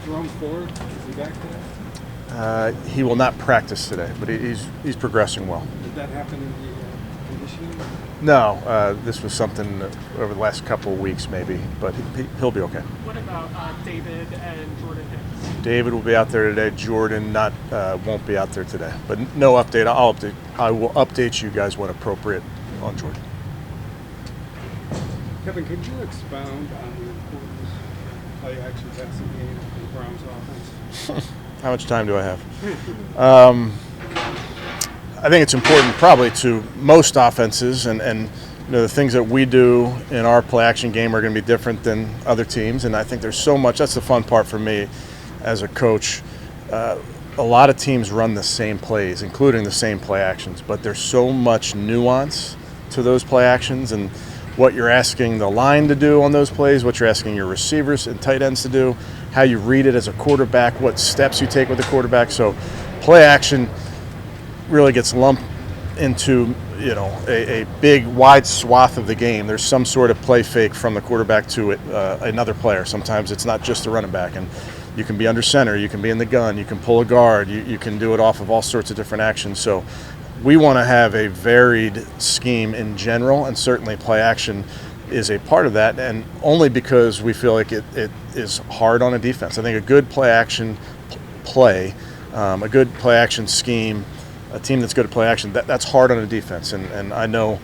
Jerome Ford, is he back today? He will not practice today, but he's progressing well. Did that happen in the conditioning? No, this was something over the last couple of weeks maybe, but he'll be okay. What about David and Jordan Hicks? David will be out there today. Jordan won't be out there today, but no update. I will update you guys when appropriate on Jordan. Kevin, could you expound on the importance of play action passing game in the Browns offense? How much time do I have? I think it's important probably to most offenses, and you know, the things that we do in our play action game are going to be different than other teams, and I think there's so much. That's the fun part for me as a coach. A lot of teams run the same plays, including the same play actions, but there's so much nuance to those play actions and what you're asking the line to do on those plays, what you're asking your receivers and tight ends to do, how you read it as a quarterback, what steps you take with the quarterback. So play action really gets lumped into, you know, a big wide swath of the game. There's some sort of play fake from the quarterback to another player. Sometimes it's not just the running back, and you can be under center, you can be in the gun, you can pull a guard, you can do it off of all sorts of different actions. So we want to have a varied scheme in general, and certainly play action is a part of that, and only because we feel like it is hard on a defense. I think a good play action a good play action scheme, a team that's good at play action, that's hard on a defense. And I know,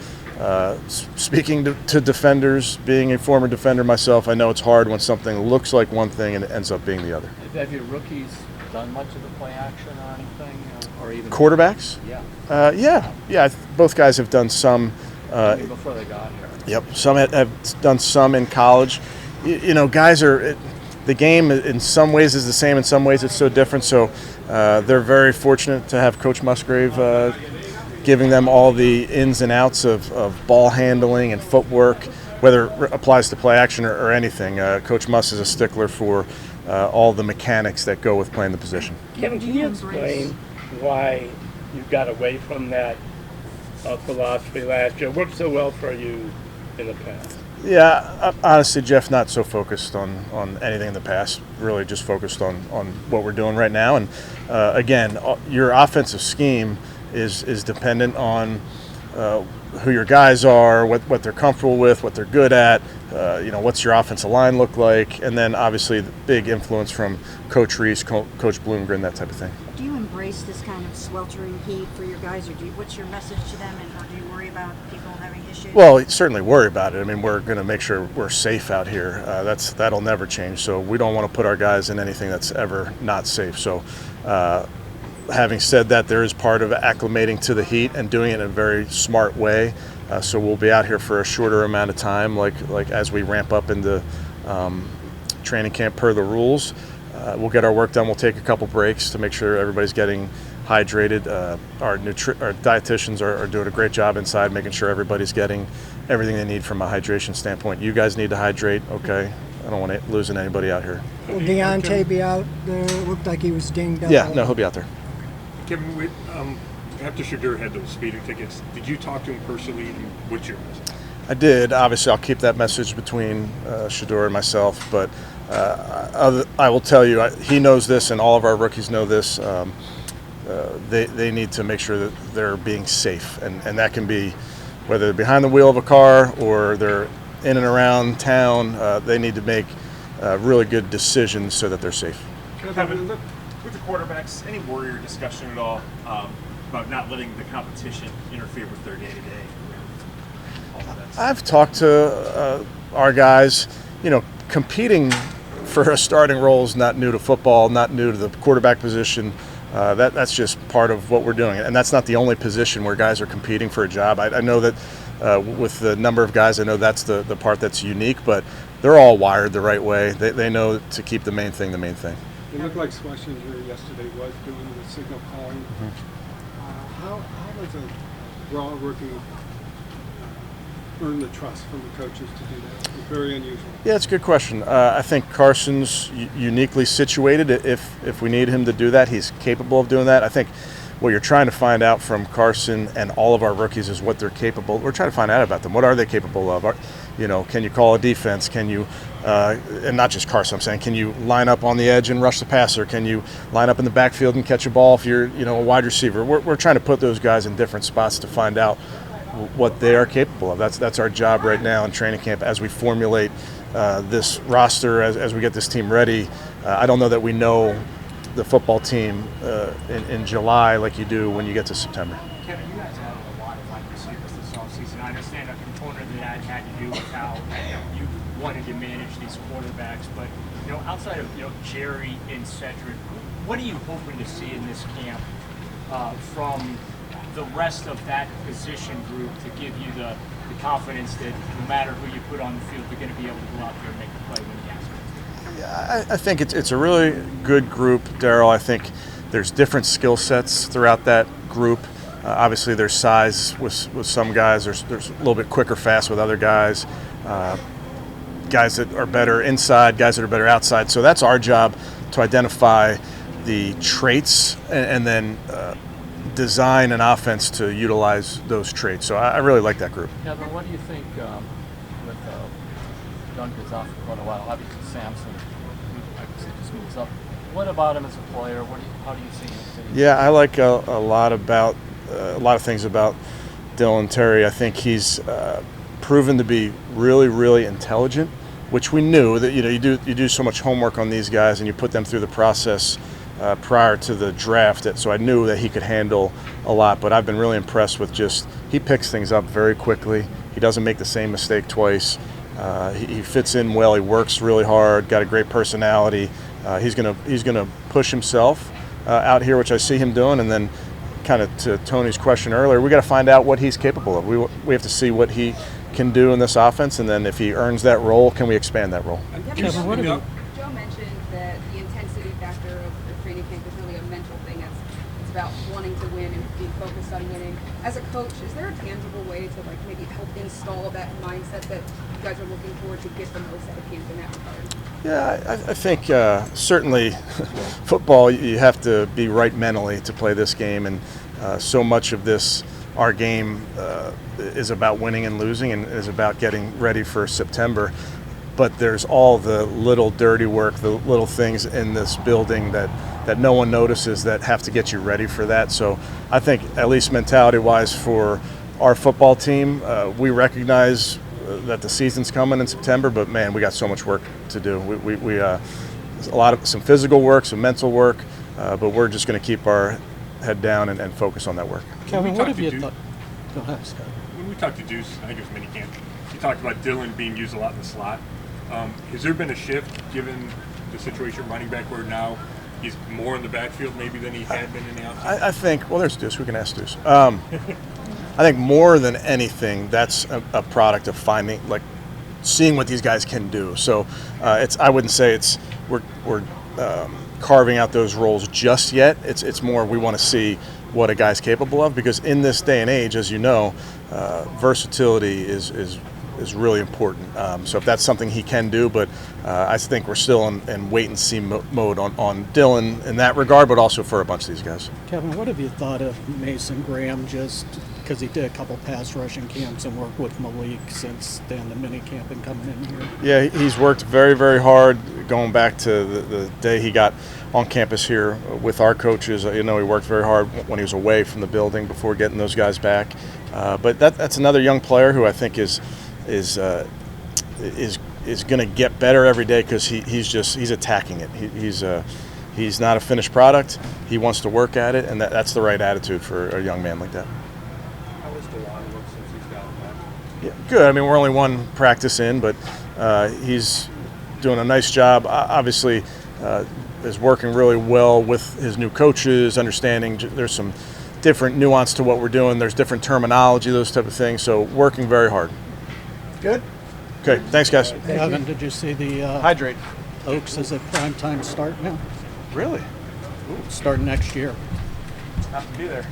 speaking to defenders, being a former defender myself, I know it's hard when something looks like one thing and it ends up being the other. Have your rookies done much of the play action or anything? Or even Quarterbacks? Yeah. Yeah. Both guys have done some. Before they got here. Yep. Some have done some in college. You know, guys the game in some ways is the same, in some ways it's so different. So they're very fortunate to have Coach Musgrave giving them all the ins and outs of ball handling and footwork, whether it applies to play action or anything. Coach Muss is a stickler for all the mechanics that go with playing the position. Kevin, can you explain why you got away from that philosophy last year? It worked so well for you in the past. Yeah, honestly, Jeff, not so focused on anything in the past, really just focused on what we're doing right now. And again, your offensive scheme is dependent on who your guys are, what they're comfortable with, what they're good at, you know, what's your offensive line look like, and then obviously the big influence from Coach Reese, Coach Bloomgren, that type of thing. Do you embrace this kind of sweltering heat for your guys, or what's your message to them, or do you worry about people having issues? Well, certainly worry about it. I mean, we're going to make sure we're safe out here. That'll never change. So we don't want to put our guys in anything that's ever not safe. So having said that, there is part of acclimating to the heat and doing it in a very smart way. So we'll be out here for a shorter amount of time, like as we ramp up into training camp per the rules. We'll get our work done. We'll take a couple breaks to make sure everybody's getting hydrated. Our dietitians are doing a great job inside, making sure everybody's getting everything they need from a hydration standpoint. You guys need to hydrate, okay? I don't want to losing anybody out here. Will Deontay be out there? It looked like he was dinged up. Yeah, no, he'll be out there. Kevin, after Shedeur had those speeding tickets, did you talk to him personally? What's your message? I did. Obviously, I'll keep that message between Shedeur and myself, but I will tell you, he knows this, and all of our rookies know this. They need to make sure that they're being safe, and that can be whether they're behind the wheel of a car or they're in and around town. They need to make really good decisions so that they're safe. Kevin, with the quarterbacks, any worry or discussion at all about not letting the competition interfere with their day-to-day? I've talked to our guys. You know, competing for a starting role is not new to football, not new to the quarterback position. That's just part of what we're doing. And that's not the only position where guys are competing for a job. I know that with the number of guys, I know that's the part that's unique, but they're all wired the right way. They know to keep the main thing the main thing. It looked like Schlesinger yesterday was doing the signal calling. Mm-hmm. How does a raw rookie earn the trust from the coaches to do that? It's very unusual. Yeah, it's a good question. I think Carson's uniquely situated. If we need him to do that, he's capable of doing that. I think what you're trying to find out from Carson and all of our rookies is what they're capable. We're trying to find out about them. What are they capable of? You know, can you call a defense? Can you and not just Carson, I'm saying, can you line up on the edge and rush the passer? Can you line up in the backfield and catch a ball if you're, a wide receiver? We're trying to put those guys in different spots to find out what they are capable of. That's our job right now in training camp as we formulate this roster, as we get this team ready. I don't know that we know the football team in July like you do when you get to September. Kevin, you guys added a lot of wide receivers this offseason. I understand a component of that had to do with how you wanted to manage these quarterbacks, but outside of Jerry and Cedric, what are you hoping to see in this camp from the rest of that position group to give you the confidence that no matter who you put on the field, you're going to be able to go out there and make a play when you ask them? Yeah, I think it's a really good group, Daryl. I think there's different skill sets throughout that group. Obviously, there's size with some guys. There's a little bit quicker, fast with other guys. Guys that are better inside, guys that are better outside. So that's our job, to identify the traits and then design an offense to utilize those traits. So I really like that group. Kevin, what do you think with Duncan's off for quite a while? Obviously, Samson, obviously just moves up. What about him as a player? How do you see him fitting? Yeah, I like a lot of things about Dylan Terry. I think he's proven to be really, really intelligent, which we knew that you do so much homework on these guys and you put them through the process prior to the draft. So I knew that he could handle a lot, but I've been really impressed with he picks things up very quickly. He doesn't make the same mistake twice. He fits in well. He works really hard. Got a great personality. He's gonna push himself out here, which I see him doing. And then, kind of to Tony's question earlier, we got to find out what he's capable of. We have to see what he can do in this offense, and then if he earns that role, can we expand that role? Kevin, what about Joe mentioned that the intensity factor of training camp is really a mental thing. It's about wanting to win and being focused on winning. As a coach, is there a tangible way to maybe help install that mindset that you guys are looking for to get the most out of camp in that regard? Yeah, I think certainly football, you have to be right mentally to play this game, and so much of our game is about winning and losing and is about getting ready for September. But there's all the little dirty work, the little things in this building that no one notices that have to get you ready for that. So I think, at least mentality-wise for our football team, we recognize that the season's coming in September, but man, we got so much work to do. We some physical work, some mental work, but we're just going to keep our head down and focus on that work. Kevin, what have you thought? Go ahead, Scott. When we talked to Deuce, I think it was minicamp, he talked about Dylan being used a lot in the slot. Has there been a shift given the situation running back where now he's more in the backfield maybe than he had been in the outside? I think, well, there's Deuce. We can ask Deuce. I think more than anything, that's a product of seeing what these guys can do. So I wouldn't say we're carving out those roles just yet. It's more we want to see what a guy's capable of, because in this day and age, as you know, versatility is really important. So if that's something he can do, but I think we're still in wait and see mode on Dylan in that regard, but also for a bunch of these guys. Kevin, what have you thought of Mason Graham, just because he did a couple pass rushing camps and worked with Malik since then, the mini camp and coming in here? Yeah, he's worked very, very hard going back to the day he got on campus here with our coaches. He worked very hard when he was away from the building before getting those guys back. But that's another young player who I think is going to get better every day, because he's attacking it. He's not a finished product. He wants to work at it, and that's the right attitude for a young man like that. How has DeWan looked since he's gotten back? Yeah, good. I mean, we're only one practice in, but he's doing a nice job. Obviously, is working really well with his new coaches, understanding there's some different nuance to what we're doing. There's different terminology, those type of things. So working very hard. Good. Okay, thanks, guys. Kevin, did you see the Hydrate. Oaks is a prime time start now? Really? Starting next year. Have to be there.